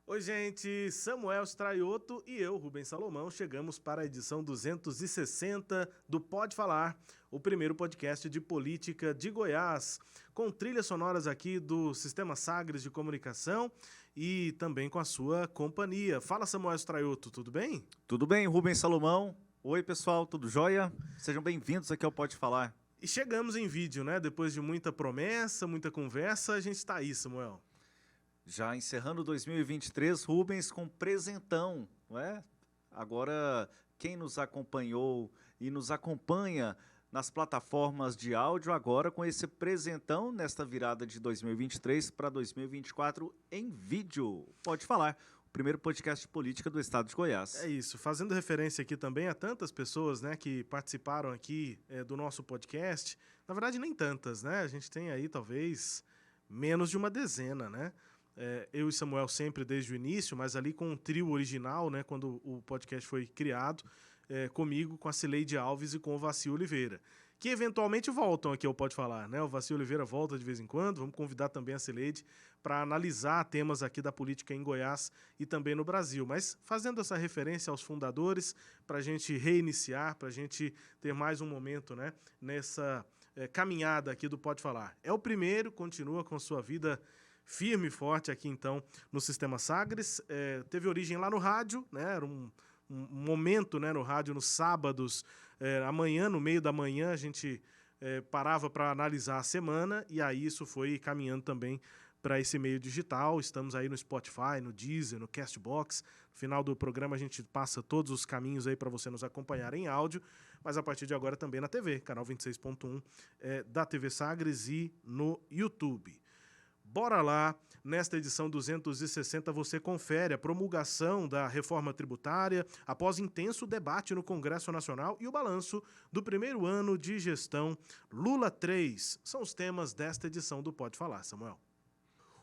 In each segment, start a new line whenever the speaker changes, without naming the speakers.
Oi, gente, Samuel Straioto e eu, Rubens Salomão, chegamos para a edição 260 do Pode Falar, o primeiro podcast de política de Goiás, com trilhas sonoras aqui do Sistema Sagres de Comunicação e também com a sua companhia. Fala, Samuel Straioto, tudo bem?
Tudo bem, Rubens Salomão. Oi, pessoal, tudo jóia? Sejam bem-vindos aqui ao Pode Falar.
E chegamos em vídeo, né? Depois de muita promessa, muita conversa, a gente está aí, Samuel.
Já encerrando 2023, Rubens, com presentão, não é? Agora, quem nos acompanhou e nos acompanha nas plataformas de áudio, agora com esse presentão nesta virada de 2023 para 2024 em vídeo. Pode falar, o primeiro podcast de política do estado de Goiás.
É isso, fazendo referência aqui também a tantas pessoas, né, que participaram aqui do nosso podcast. Na verdade, nem tantas, né? A gente tem aí talvez menos de uma dezena, né? Eu e Samuel sempre desde o início, mas ali com um trio original, né, quando o podcast foi criado, comigo, com a Cileide Alves e com o Vassi Oliveira, que eventualmente voltam aqui ao Pode Falar, né? O Vassi Oliveira volta de vez em quando, vamos convidar também a Cileide para analisar temas aqui da política em Goiás e também no Brasil, mas fazendo essa referência aos fundadores, para a gente reiniciar, para a gente ter mais um momento, né, nessa caminhada aqui do Pode Falar. É o primeiro, continua com sua vida firme e forte aqui, então, no Sistema Sagres. Teve origem lá no rádio, né? Era um momento, né, no rádio, nos sábados, amanhã, no meio da manhã, a gente parava para analisar a semana, e aí isso foi caminhando também para esse meio digital. Estamos aí no Spotify, no Deezer, no Castbox. No final do programa a gente passa todos os caminhos aí para você nos acompanhar em áudio, mas a partir de agora também na TV, canal 26.1 da TV Sagres e no YouTube. Bora lá, nesta edição 260 você confere a promulgação da reforma tributária após intenso debate no Congresso Nacional e o balanço do primeiro ano de gestão Lula 3. São os temas desta edição do Pode Falar, Samuel.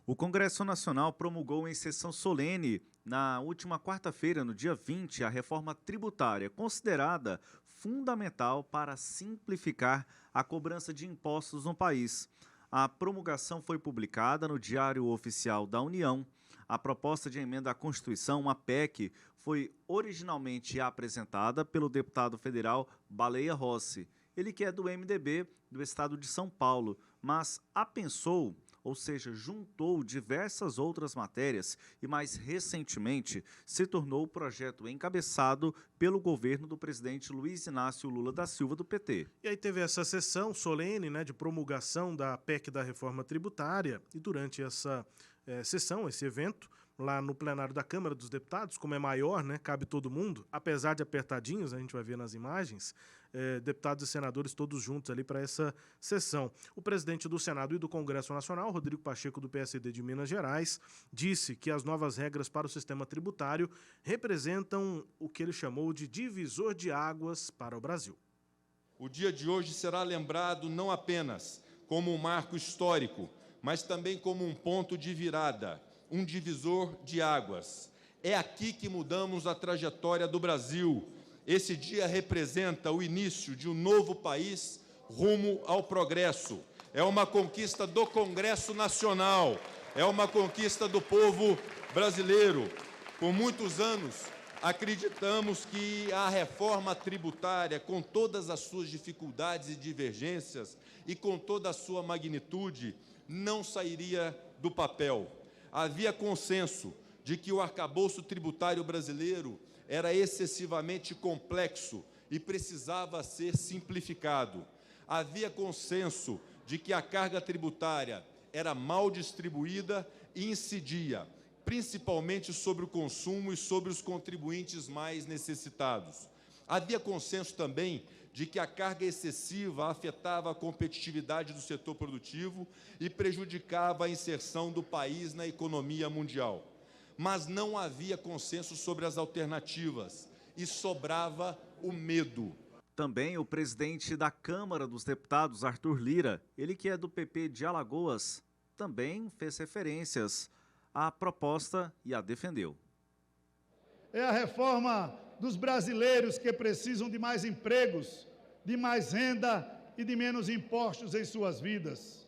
O Congresso Nacional promulgou em sessão solene, na última quarta-feira, no dia 20, a reforma tributária, considerada fundamental para simplificar a cobrança de impostos no país. A promulgação foi publicada no Diário Oficial da União. A proposta de emenda à Constituição, uma PEC, foi originalmente apresentada pelo deputado federal Baleia Rossi. Ele que é do MDB do estado de São Paulo, mas apensou, ou seja, juntou diversas outras matérias e, mais recentemente, se tornou o projeto encabeçado pelo governo do presidente Luiz Inácio Lula da Silva, do PT.
E aí teve essa sessão solene, né, de promulgação da PEC da reforma tributária, e durante essa sessão, esse evento, lá no plenário da Câmara dos Deputados, como é maior, né, cabe todo mundo, apesar de apertadinhos, a gente vai ver nas imagens, deputados e senadores todos juntos ali para essa sessão. O presidente do Senado e do Congresso Nacional, Rodrigo Pacheco, do PSD de Minas Gerais, disse que as novas regras para o sistema tributário representam o que ele chamou de divisor de águas para o Brasil.
O dia de hoje será lembrado não apenas como um marco histórico, mas também como um ponto de virada, um divisor de águas. É aqui que mudamos a trajetória do Brasil. Esse dia representa o início de um novo país rumo ao progresso. É uma conquista do Congresso Nacional, é uma conquista do povo brasileiro. Por muitos anos, acreditamos que a reforma tributária, com todas as suas dificuldades e divergências e com toda a sua magnitude, não sairia do papel. Havia consenso de que o arcabouço tributário brasileiro era excessivamente complexo e precisava ser simplificado. Havia consenso de que a carga tributária era mal distribuída e incidia principalmente sobre o consumo e sobre os contribuintes mais necessitados. Havia consenso também de que a carga excessiva afetava a competitividade do setor produtivo e prejudicava a inserção do país na economia mundial. Mas não havia consenso sobre as alternativas e sobrava o medo.
Também o presidente da Câmara dos Deputados, Arthur Lira, ele que é do PP de Alagoas, também fez referências à proposta e a defendeu.
É a reforma dos brasileiros que precisam de mais empregos, de mais renda e de menos impostos em suas vidas.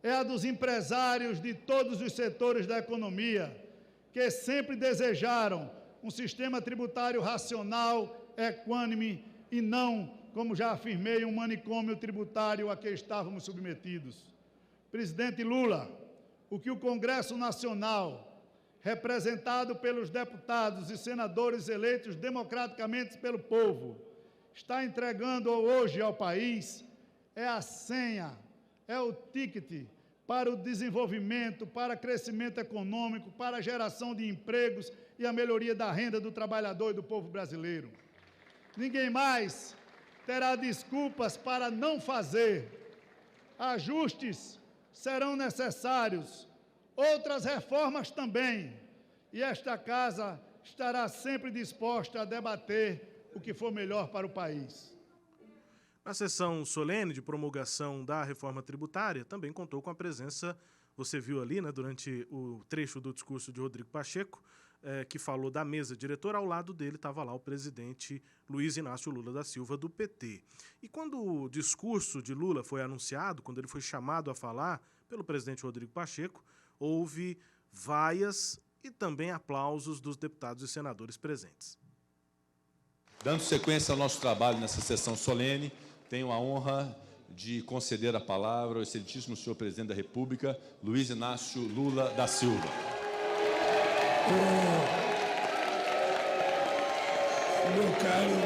É a dos empresários de todos os setores da economia, que sempre desejaram um sistema tributário racional, equânime e não, como já afirmei, um manicômio tributário a que estávamos submetidos. Presidente Lula, o que o Congresso Nacional, representado pelos deputados e senadores eleitos democraticamente pelo povo, está entregando hoje ao país é a senha, é o ticket para o desenvolvimento, para crescimento econômico, para a geração de empregos e a melhoria da renda do trabalhador e do povo brasileiro. Ninguém mais terá desculpas para não fazer. Ajustes serão necessários, outras reformas também, e esta casa estará sempre disposta a debater o que for melhor para o país.
Na sessão solene de promulgação da reforma tributária, também contou com a presença, você viu ali, né, durante o trecho do discurso de Rodrigo Pacheco, que falou da mesa diretora. Ao lado dele estava lá o presidente Luiz Inácio Lula da Silva, do PT. E quando o discurso de Lula foi anunciado, quando ele foi chamado a falar pelo presidente Rodrigo Pacheco, houve vaias e também aplausos dos deputados e senadores presentes.
Dando sequência ao nosso trabalho nessa sessão solene, tenho a honra de conceder a palavra ao excelentíssimo senhor presidente da República, Luiz Inácio Lula da Silva.
Meu caro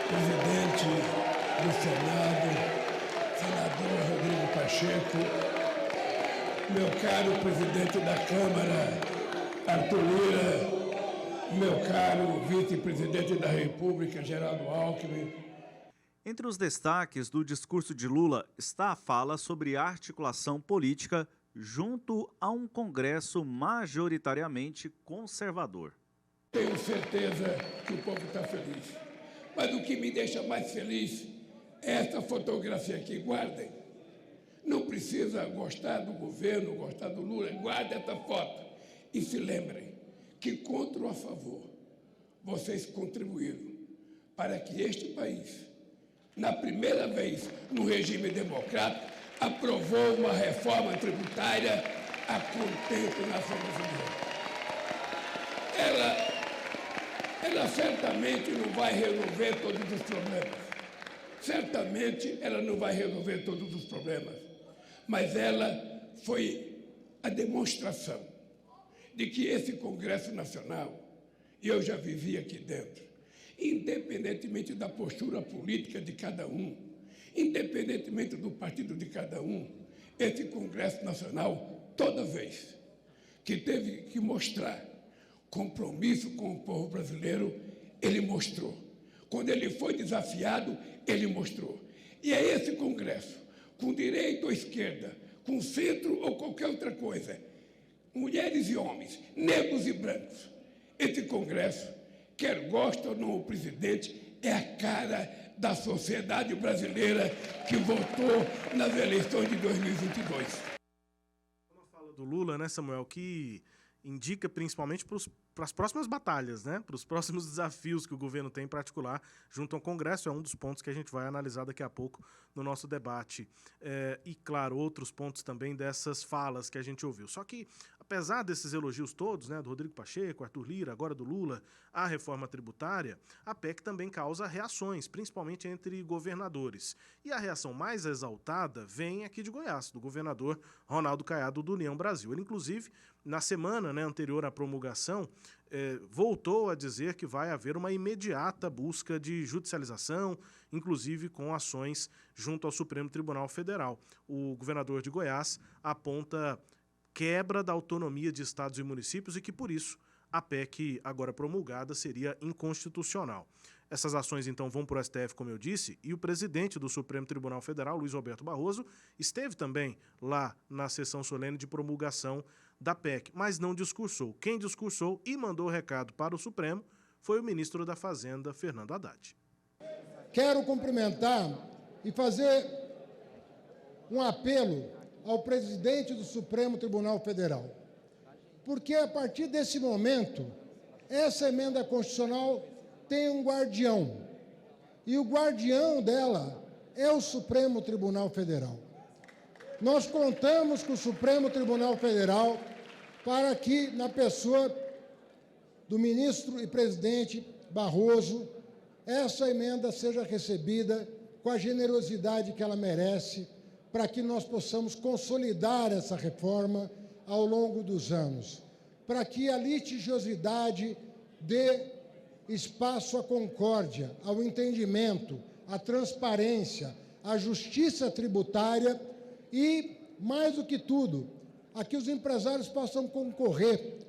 presidente do Senado, senador Rodrigo Pacheco, meu caro presidente da Câmara, Arthur Lira, meu caro vice-presidente da República, Geraldo Alckmin.
Entre os destaques do discurso de Lula está a fala sobre articulação política junto a um Congresso majoritariamente conservador.
Tenho certeza que o povo está feliz. Mas o que me deixa mais feliz é essa fotografia aqui. Guardem. Não precisa gostar do governo, gostar do Lula. Guardem essa foto. E se lembrem que, contra ou a favor, vocês contribuíram para que este país, na primeira vez no regime democrático, aprovou uma reforma tributária a contento da nação brasileira. Ela certamente não vai resolver todos os problemas. Certamente ela não vai resolver todos os problemas. Mas ela foi a demonstração de que esse Congresso Nacional, e eu já vivi aqui dentro, independentemente da postura política de cada um, independentemente do partido de cada um, esse Congresso Nacional, toda vez que teve que mostrar compromisso com o povo brasileiro, ele mostrou. Quando ele foi desafiado, ele mostrou. E é esse Congresso, com direita ou esquerda, com centro ou qualquer outra coisa, mulheres e homens, negros e brancos, esse Congresso, quer goste ou não o presidente, é a cara da sociedade brasileira que votou nas eleições de 2022.
Uma fala do Lula, né, Samuel, que indica principalmente para as próximas batalhas, né, para os próximos desafios que o governo tem para articular junto ao Congresso. É um dos pontos que a gente vai analisar daqui a pouco no nosso debate. E, claro, outros pontos também dessas falas que a gente ouviu. Só que, apesar desses elogios todos, né, do Rodrigo Pacheco, Arthur Lira, agora do Lula, à reforma tributária, a PEC também causa reações, principalmente entre governadores. E a reação mais exaltada vem aqui de Goiás, do governador Ronaldo Caiado, do União Brasil. Ele, inclusive, na semana, né, anterior à promulgação, voltou a dizer que vai haver uma imediata busca de judicialização, inclusive com ações junto ao Supremo Tribunal Federal. O governador de Goiás aponta quebra da autonomia de estados e municípios e que, por isso, a PEC agora promulgada seria inconstitucional. Essas ações, então, vão para o STF, como eu disse, e o presidente do Supremo Tribunal Federal, Luiz Roberto Barroso, esteve também lá na sessão solene de promulgação da PEC, mas não discursou. Quem discursou e mandou o recado para o Supremo foi o ministro da Fazenda, Fernando Haddad.
Quero cumprimentar e fazer um apelo ao presidente do Supremo Tribunal Federal, porque a partir desse momento, essa emenda constitucional tem um guardião, e o guardião dela é o Supremo Tribunal Federal. Nós contamos com o Supremo Tribunal Federal para que, na pessoa do ministro e presidente Barroso, essa emenda seja recebida com a generosidade que ela merece, para que nós possamos consolidar essa reforma ao longo dos anos, para que a litigiosidade dê espaço à concórdia, ao entendimento, à transparência, à justiça tributária e, mais do que tudo, a que os empresários possam concorrer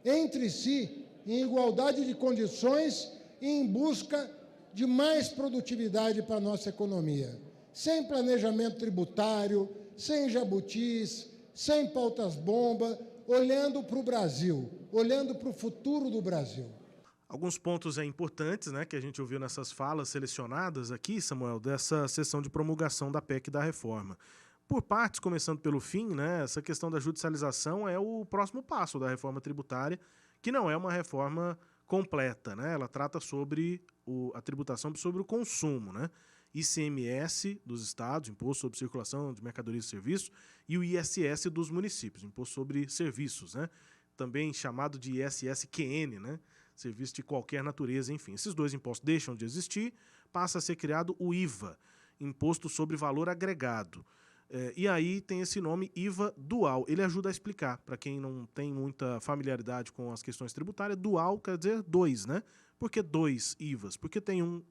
entre si em igualdade de condições e em busca de mais produtividade para a nossa economia. Sem planejamento tributário, sem jabutis, sem pautas-bomba, olhando para o Brasil, olhando para o futuro do Brasil.
Alguns pontos importantes, né, que a gente ouviu nessas falas selecionadas aqui, Samuel, dessa sessão de promulgação da PEC da reforma. Por partes, começando pelo fim, né, essa questão da judicialização é o próximo passo da reforma tributária, que não é uma reforma completa, né? Ela trata sobre a tributação sobre o consumo, né? ICMS dos estados, Imposto sobre Circulação de Mercadorias e Serviços, e o ISS dos municípios, Imposto sobre Serviços, né? Também chamado de ISSQN, né? Serviço de qualquer natureza, enfim. Esses dois impostos deixam de existir, passa a ser criado o IVA, Imposto sobre Valor Agregado. E aí tem esse nome IVA dual. Ele ajuda a explicar, para quem não tem muita familiaridade com as questões tributárias, dual quer dizer dois, né? Por que dois IVAs? Porque tem um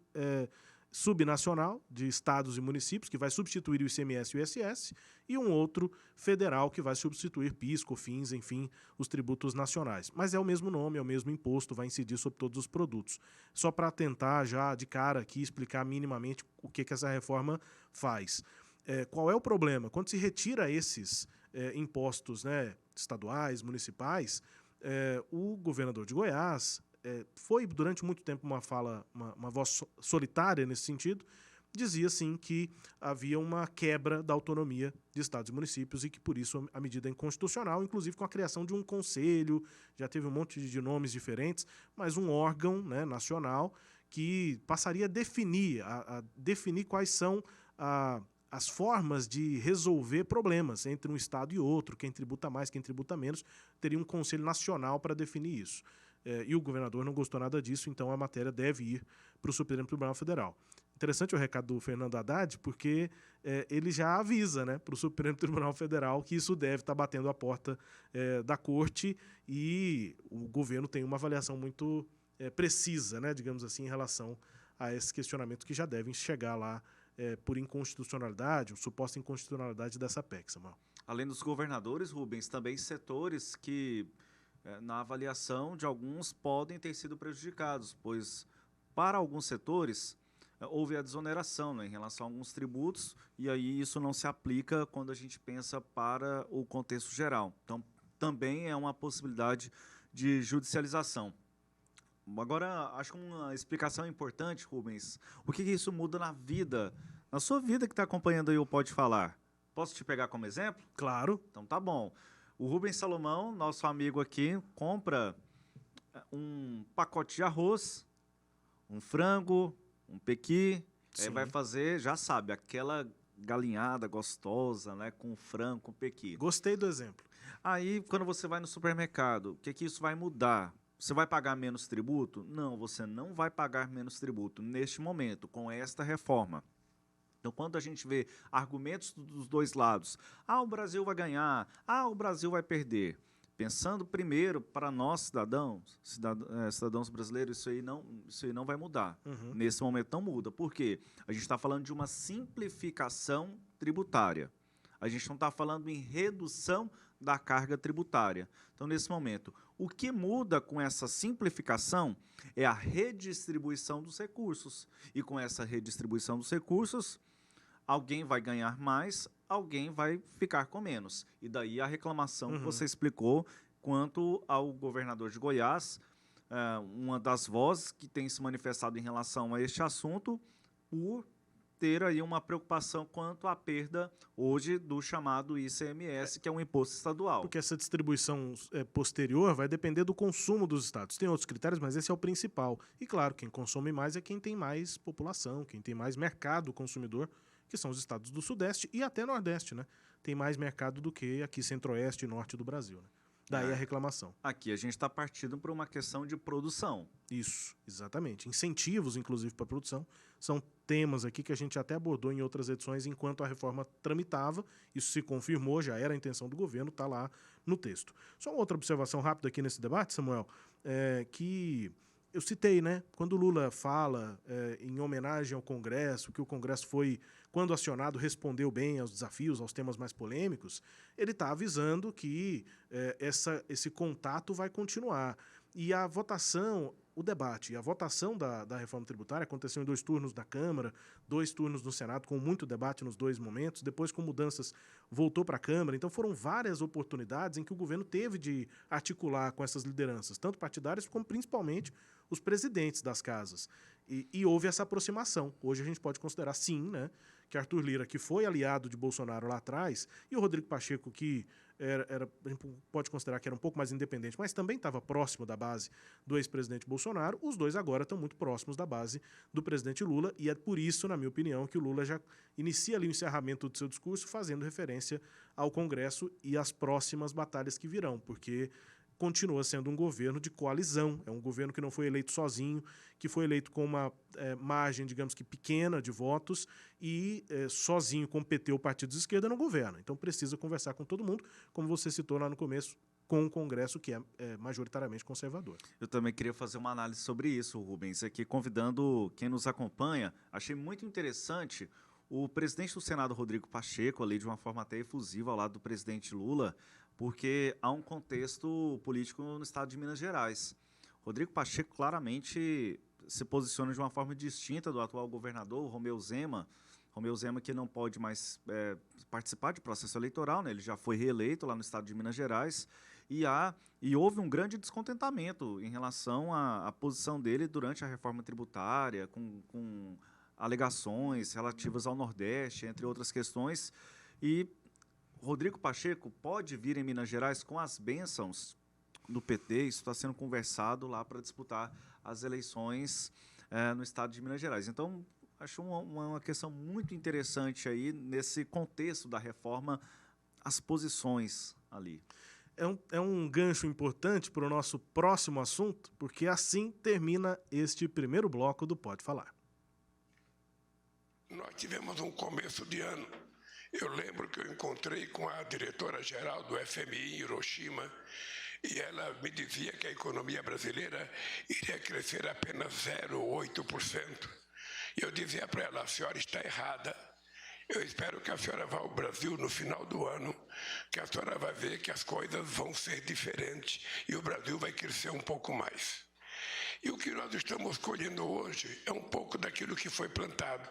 subnacional de estados e municípios, que vai substituir o ICMS e o ISS, e um outro federal, que vai substituir PIS, COFINS, enfim, os tributos nacionais. Mas é o mesmo nome, é o mesmo imposto, vai incidir sobre todos os produtos. Só para tentar já de cara aqui explicar minimamente o que essa reforma faz. Qual é o problema? Quando se retira esses impostos, né, estaduais, municipais, o governador de Goiás foi durante muito tempo uma voz solitária nesse sentido, dizia sim que havia uma quebra da autonomia de estados e municípios e que por isso a medida é inconstitucional, inclusive com a criação de um conselho, já teve um monte de nomes diferentes, mas um órgão, né, nacional que passaria a definir quais são as formas de resolver problemas entre um estado e outro, quem tributa mais, quem tributa menos, teria um conselho nacional para definir isso. E o governador não gostou nada disso, então a matéria deve ir para o Supremo Tribunal Federal. Interessante o recado do Fernando Haddad, porque ele já avisa, né, para o Supremo Tribunal Federal que isso deve estar batendo a porta da corte e o governo tem uma avaliação muito precisa, né, digamos assim, em relação a esses questionamentos que já devem chegar lá por inconstitucionalidade, ou suposta inconstitucionalidade dessa PEC, Samuel.
Além dos governadores, Rubens, também setores que, na avaliação de alguns, podem ter sido prejudicados, pois para alguns setores houve a desoneração, né, em relação a alguns tributos, e aí isso não se aplica quando a gente pensa para o contexto geral. Então, também é uma possibilidade de judicialização. Agora, acho que uma explicação importante, Rubens, o que isso muda na vida, na sua vida que está acompanhando aí o Pode Falar. Posso te pegar como exemplo?
Claro.
Então tá bom. O Rubens Salomão, nosso amigo aqui, compra um pacote de arroz, um frango, um pequi, aí vai fazer, já sabe, aquela galinhada gostosa, né, com frango, com pequi.
Gostei do exemplo.
Aí, quando você vai no supermercado, o que isso vai mudar? Você vai pagar menos tributo? Não, você não vai pagar menos tributo neste momento, com esta reforma. Então, quando a gente vê argumentos dos dois lados, o Brasil vai ganhar, o Brasil vai perder, pensando primeiro para nós, cidadãos brasileiros, isso aí não vai mudar.
Uhum.
Nesse momento não muda. Por quê? A gente está falando de uma simplificação tributária. A gente não está falando em redução da carga tributária. Então, nesse momento, o que muda com essa simplificação é a redistribuição dos recursos. E com essa redistribuição dos recursos, alguém vai ganhar mais, alguém vai ficar com menos. E daí a reclamação que você explicou quanto ao governador de Goiás, uma das vozes que tem se manifestado em relação a este assunto por ter aí uma preocupação quanto à perda hoje do chamado ICMS, que é um imposto estadual.
Porque essa distribuição posterior vai depender do consumo dos estados. Tem outros critérios, mas esse é o principal. E claro, quem consome mais é quem tem mais população, quem tem mais mercado consumidor, que são os estados do Sudeste e até Nordeste, né? Tem mais mercado do que aqui Centro-Oeste e Norte do Brasil, né? Daí a reclamação.
Aqui a gente está partindo por uma questão de produção.
Isso, exatamente. Incentivos, inclusive, para a produção. São temas aqui que a gente até abordou em outras edições enquanto a reforma tramitava. Isso se confirmou, já era a intenção do governo, está lá no texto. Só uma outra observação rápida aqui nesse debate, Samuel, que eu citei, né? Quando o Lula fala em homenagem ao Congresso, que o Congresso foi, quando acionado, respondeu bem aos desafios, aos temas mais polêmicos, ele está avisando que esse contato vai continuar. E a votação, o debate e a votação da reforma tributária aconteceu em 2 turnos na Câmara, 2 turnos no Senado, com muito debate nos 2 momentos, depois com mudanças voltou para a Câmara. Então foram várias oportunidades em que o governo teve de articular com essas lideranças, tanto partidárias como principalmente os presidentes das casas. E houve essa aproximação. Hoje a gente pode considerar, sim, né, que Arthur Lira, que foi aliado de Bolsonaro lá atrás, e o Rodrigo Pacheco, que a gente pode considerar que era um pouco mais independente, mas também estava próximo da base do ex-presidente Bolsonaro, os dois agora estão muito próximos da base do presidente Lula, e é por isso, na minha opinião, que o Lula já inicia ali o encerramento do seu discurso fazendo referência ao Congresso e às próximas batalhas que virão, porque continua sendo um governo de coalizão, é um governo que não foi eleito sozinho, que foi eleito com uma margem, digamos que pequena de votos e sozinho com o PT ou partido de esquerda não governa. Então precisa conversar com todo mundo, como você citou lá no começo, com o Congresso que é majoritariamente conservador.
Eu também queria fazer uma análise sobre isso, Rubens, aqui convidando quem nos acompanha. Achei muito interessante o presidente do Senado, Rodrigo Pacheco, ali de uma forma até efusiva ao lado do presidente Lula, porque há um contexto político no estado de Minas Gerais. Rodrigo Pacheco claramente se posiciona de uma forma distinta do atual governador, Romeu Zema. Romeu Zema que não pode mais participar de processo eleitoral, né? Ele já foi reeleito lá no estado de Minas Gerais, e houve um grande descontentamento em relação à posição dele durante a reforma tributária, com alegações relativas ao Nordeste, entre outras questões, e Rodrigo Pacheco pode vir em Minas Gerais com as bênçãos do PT, isso está sendo conversado lá para disputar as eleições no estado de Minas Gerais. Então, acho uma questão muito interessante aí, nesse contexto da reforma, as posições ali.
É um gancho importante para o nosso próximo assunto, porque assim termina este primeiro bloco do Pode Falar.
Nós tivemos um começo de ano. Eu lembro que eu encontrei com a diretora-geral do FMI em Hiroshima e ela me dizia que a economia brasileira iria crescer apenas 0,8%. E eu dizia para ela, a senhora está errada. Eu espero que a senhora vá ao Brasil no final do ano, que a senhora vai ver que as coisas vão ser diferentes e o Brasil vai crescer um pouco mais. E o que nós estamos colhendo hoje é um pouco daquilo que foi plantado,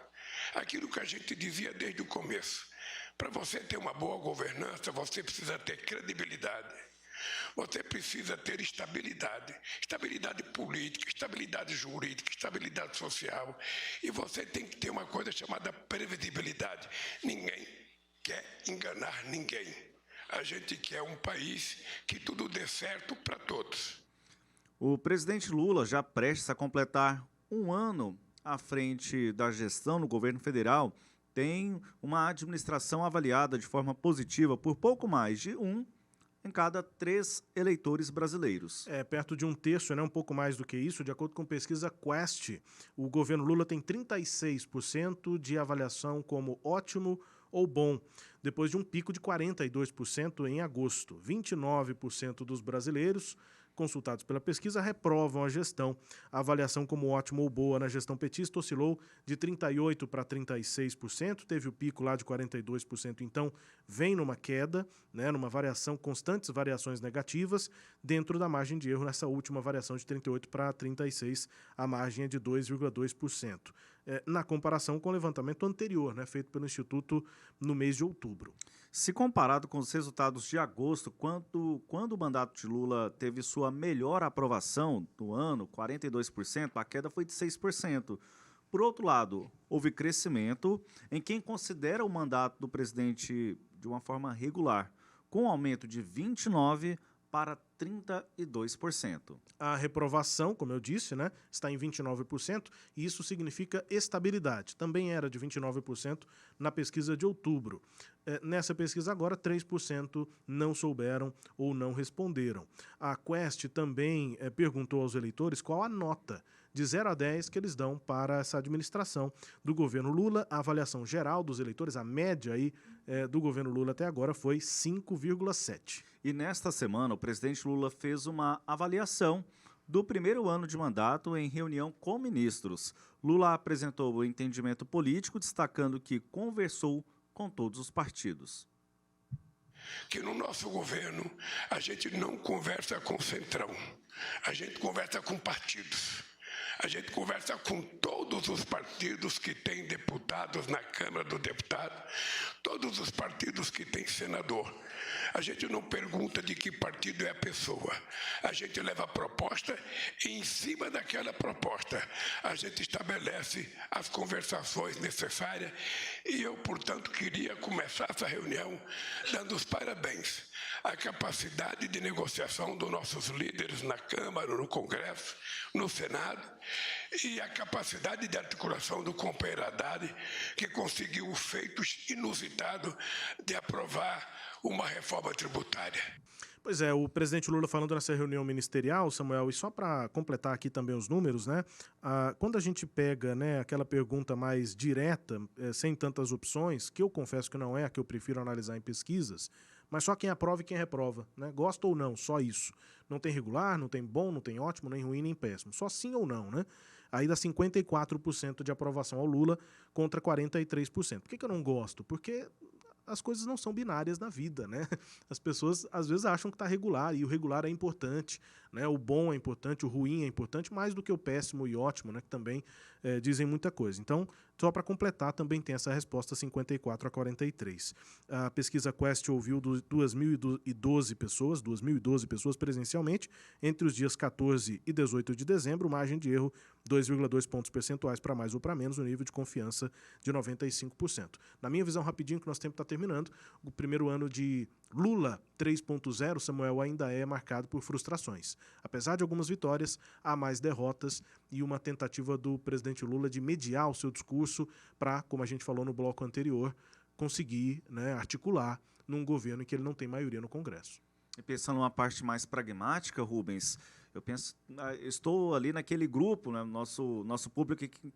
aquilo que a gente dizia desde o começo. Para você ter uma boa governança, você precisa ter credibilidade. Você precisa ter estabilidade. Estabilidade política, estabilidade jurídica, estabilidade social. E você tem que ter uma coisa chamada previsibilidade. Ninguém quer enganar ninguém. A gente quer um país que tudo dê certo para todos.
O presidente Lula, já prestes a completar um ano à frente da gestão no governo federal, tem uma administração avaliada de forma positiva por pouco mais de 1 em cada 3 eleitores brasileiros.
Perto de 1/3, né, um pouco mais do que isso, de acordo com pesquisa Quest, o governo Lula tem 36% de avaliação como ótimo ou bom, depois de um pico de 42% em agosto. 29% dos brasileiros consultados pela pesquisa reprovam a gestão. A avaliação como ótimo ou boa na gestão petista oscilou de 38% para 36%, teve o pico lá de 42%, então vem numa queda, né, numa variação, constantes variações negativas, dentro da margem de erro nessa última variação de 38% para 36%, a margem é de 2,2%. Na comparação com o levantamento anterior, né, feito pelo Instituto no mês de outubro.
Se comparado com os resultados de agosto, quando o mandato de Lula teve sua melhor aprovação do ano, 42%, a queda foi de 6%. Por outro lado, houve crescimento em quem considera o mandato do presidente de uma forma regular, com um aumento de 29% para 32%.
A reprovação, como eu disse, né, está em 29%, e isso significa estabilidade. Também era de 29% na pesquisa de outubro. Nessa pesquisa agora, 3% não souberam ou não responderam. A Quest também perguntou aos eleitores qual a nota de 0 a 10 que eles dão para essa administração do governo Lula. A avaliação geral dos eleitores, a média aí, do governo Lula até agora foi 5,7.
E nesta semana, o presidente Lula fez uma avaliação do primeiro ano de mandato em reunião com ministros. Lula apresentou o entendimento político, destacando que conversou com todos os partidos.
Que no nosso governo a gente não conversa com o Centrão, a gente conversa com partidos. A gente conversa com todos os partidos que têm deputados na Câmara dos Deputados, todos os partidos que têm senador. A gente não pergunta de que partido é a pessoa. A gente leva a proposta e, em cima daquela proposta, a gente estabelece as conversações necessárias. E eu, portanto, queria começar essa reunião dando os parabéns à capacidade de negociação dos nossos líderes na Câmara, no Congresso, no Senado, e a capacidade de articulação do companheiro Haddad, que conseguiu o feito inusitado de aprovar uma reforma tributária.
Pois é, o presidente Lula falando nessa reunião ministerial, Samuel, e só para completar aqui também os números, né? Quando a gente pega, né, aquela pergunta mais direta, sem tantas opções, que eu confesso que não é a que eu prefiro analisar em pesquisas, mas só quem aprova e quem reprova, né? Gosta ou não, só isso. Não tem regular, não tem bom, não tem ótimo, nem ruim, nem péssimo. Só sim ou não, né? Aí dá 54% de aprovação ao Lula contra 43%. Por que eu não gosto? Porque as coisas não são binárias na vida, né? As pessoas às vezes acham que está regular, e o regular é importante, né? O bom é importante, o ruim é importante, mais do que o péssimo e ótimo, né? Que também dizem muita coisa. Então, só para completar, também tem essa resposta 54 a 43. A pesquisa Quest ouviu 2.012 pessoas presencialmente entre os dias 14 e 18 de dezembro, margem de erro 2,2 pontos percentuais para mais ou para menos, o nível de confiança de 95%. Na minha visão, rapidinho, que nosso tempo está terminando, o primeiro ano de Lula 3.0, Samuel, ainda é marcado por frustrações. Apesar de algumas vitórias, há mais derrotas e uma tentativa do presidente Lula de mediar o seu discurso para, como a gente falou no bloco anterior, conseguir, né, articular num governo em que ele não tem maioria no Congresso.
E pensando numa parte mais pragmática, Rubens, eu penso, estou ali naquele grupo, né, nosso público que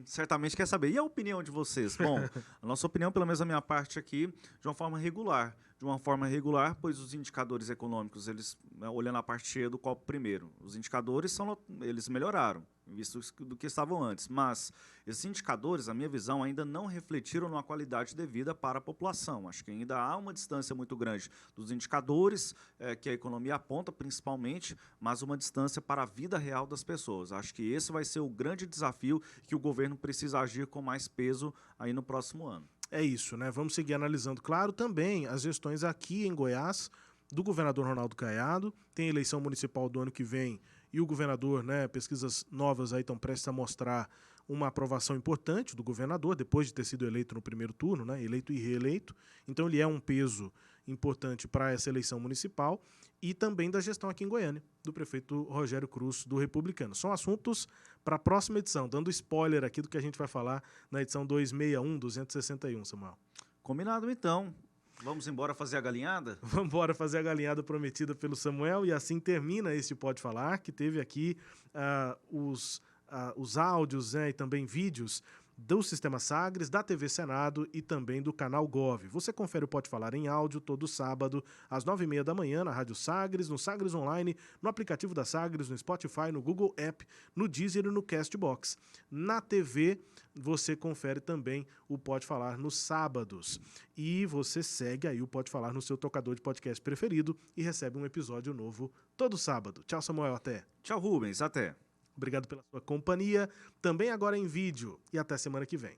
certamente quer saber. E a opinião de vocês? Bom, a nossa opinião, pelo menos a minha parte aqui, de uma forma regular. De uma forma regular, pois os indicadores econômicos, eles, olhando a parte cheia do copo primeiro, os indicadores eles melhoraram, visto do que estavam antes. Mas esses indicadores, na minha visão, ainda não refletiram numa qualidade devida para a população. Acho que ainda há uma distância muito grande dos indicadores que a economia aponta, principalmente, mas uma distância para a vida real das pessoas. Acho que esse vai ser o grande desafio que o governo precisa agir com mais peso aí no próximo ano.
É isso, né? Vamos seguir analisando, claro, também as gestões aqui em Goiás do governador Ronaldo Caiado. Tem eleição municipal do ano que vem e o governador, né, pesquisas novas aí estão prestes a mostrar uma aprovação importante do governador, depois de ter sido eleito no primeiro turno, né, eleito e reeleito. Então ele é um peso importante para essa eleição municipal, e também da gestão aqui em Goiânia, do prefeito Rogério Cruz, do Republicano. São assuntos para a próxima edição, dando spoiler aqui do que a gente vai falar na edição 261, Samuel.
Combinado, então. Vamos embora fazer a galinhada?
Vamos embora fazer a galinhada prometida pelo Samuel, e assim termina este Pode Falar, que teve aqui os áudios, né, e também vídeos do Sistema Sagres, da TV Senado e também do canal Gov. Você confere o Pode Falar em áudio todo sábado, às 9h30 da manhã, na Rádio Sagres, no Sagres Online, no aplicativo da Sagres, no Spotify, no Google App, no Deezer e no Castbox. Na TV, você confere também o Pode Falar nos sábados. E você segue aí o Pode Falar no seu tocador de podcast preferido e recebe um episódio novo todo sábado. Tchau, Samuel, até.
Tchau, Rubens, até.
Obrigado pela sua companhia, também agora em vídeo, e até semana que vem.